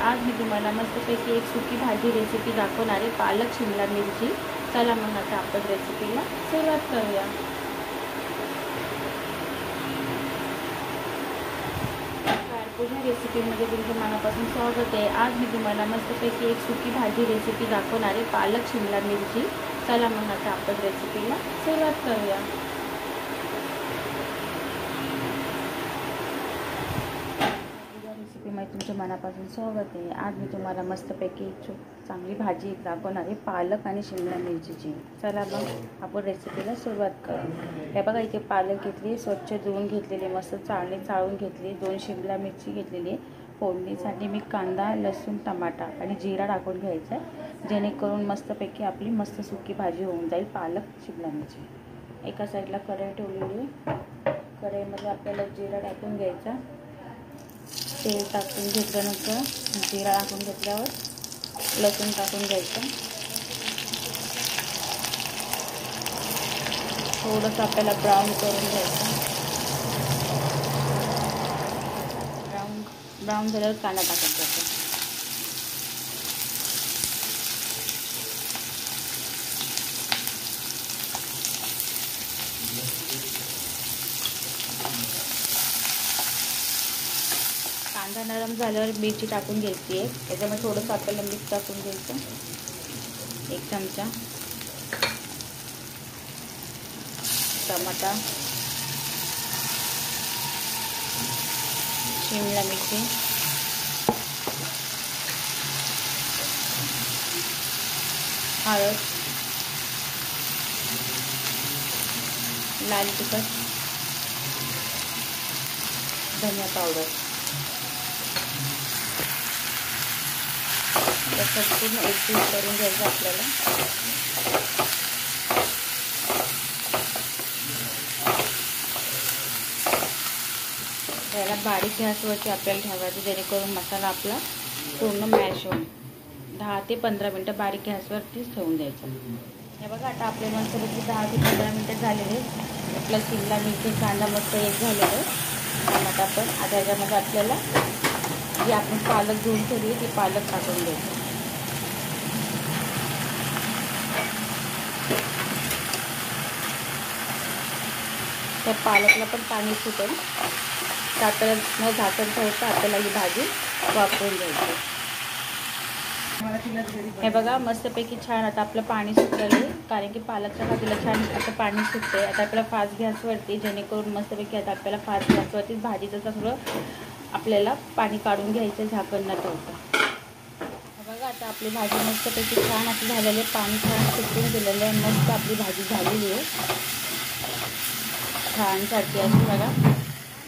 आज मी तुम्हाला मस्तपैकी एक सुकी भाजी रेसिपी दाखवणार आहे, पालक शिमला मिरची। चला मग आता आपण रेसिपीला सुरुवात करूया। पूर्ण रेसिपीमध्ये तुमचं मनापासून स्वागत आहे। आज मी तुम्हाला मस्तपैकी एक सुकी भाजी रेसिपी दाखवणार आहे, पालक शिमला मिरची। चला मग आता आपण रेसिपीला सुरुवात करूया। रेसिपीमध्ये तुमच्या मनापासून स्वागत आहे। आज मी तुम्हाला मस्तपैकी एक चांगली भाजी दाखवणार आहे, पालक आणि शिमला मिरचीची। चला मग आपण रेसिपीला सुरुवात करू। हे बघा, इथे पालक घेतली, स्वच्छ धुवून घेतलेली, मस्त चाळून घेतली। 2 शिमला मिरची घेतलेली आहे। फोडणीसाठी मी कांदा, लसूण, टमाटा आणि जिरा टाकून घ्यायचा आहे, जेणेकरून मस्तपैकी आपली मस्त सुकी भाजी होऊन जाईल, पालक शिमला मिरची। एका साईडला कढई ठेवलेली आहे। कढईमध्ये आपल्याला जिरा टाकून घ्यायचा। तेल टाकून घेतल्यानंतर जिरा टाकून घेतल्यावर लसूण टाकून घ्यायचं। थोडंसं आपल्याला ब्राऊन करून घ्यायचं। ब्राऊन झाल्यावर कांदा टाकून घ्यायचा। कांदा नरम झाल्यावर मिरची टाकून घ्यायची आहे। त्याच्यामध्ये थोडंसं आपल्याला मीठ टाकून घ्यायचं, 1 चमचा। टमाटा, शिमला मिरची, हळद, लाल तिखट, धनिया पावडर। पूर्ण एकजीव करून घ्यायचं आपल्याला। त्याला बारीक गॅसवरती आपल्याला ठेवायचं, जेणेकरून मसाला आपला पूर्ण मॅश होईल। 10 ते 15 मिनटं बारीक गॅसवरतीच ठेवून द्यायचं। हे बघा, आता आपले मस्तपैकी 10 ते 15 मिनटं झालेले। आपला शिमला मिरची, कांदा मस्त एक झालेलं। आता आपण आता याच्यामध्ये आपल्याला जी आपण पालक धुवून ठेवली ती पालक टाकून द्यायची। त्या पालकला पण पाणी सुटेल, तर आपल्याला न झाकण ठेवता आपल्याला ही भाजी वापरून घ्यायची। हे बघा, मस्तपैकी छान आता आपलं पाणी सुटलेलं आहे, कारण की पालकच्या भाजीला छान आता पाणी सुटते। आता आपल्याला फास्ट गॅसवरती, जेणेकरून मस्तपैकी आता आपल्याला फास्ट गॅसवरती भाजीचं सगळं आपल्याला पाणी काढून घ्यायचं, झाकण न ठेवता। बघा, आता आपली भाजी मस्तपैकी छान अशी झालेली आहे, पाणी छान सुटून गेलेलं आहे, मस्त आपली भाजी झालेली आहे छानसाठी अशी। बघा,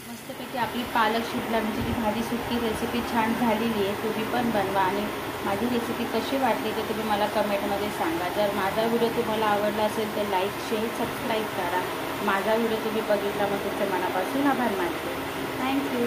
मस्तपैकी आपली पालक शिमला मिरचीची भाजी सुकी रेसिपी छान झालेली आहे। तुम्ही पण बनवा आणि माझी रेसिपी कशी वाटली ते तुम्ही मला कमेंटमध्ये सांगा। जर माझा व्हिडिओ तुम्हाला आवडला असेल तर लाईक, शेअर, सबस्क्राईब करा। माझा व्हिडिओ तुम्ही बघितला मग तुमच्या मनापासून आभार मानते। थँक्यू।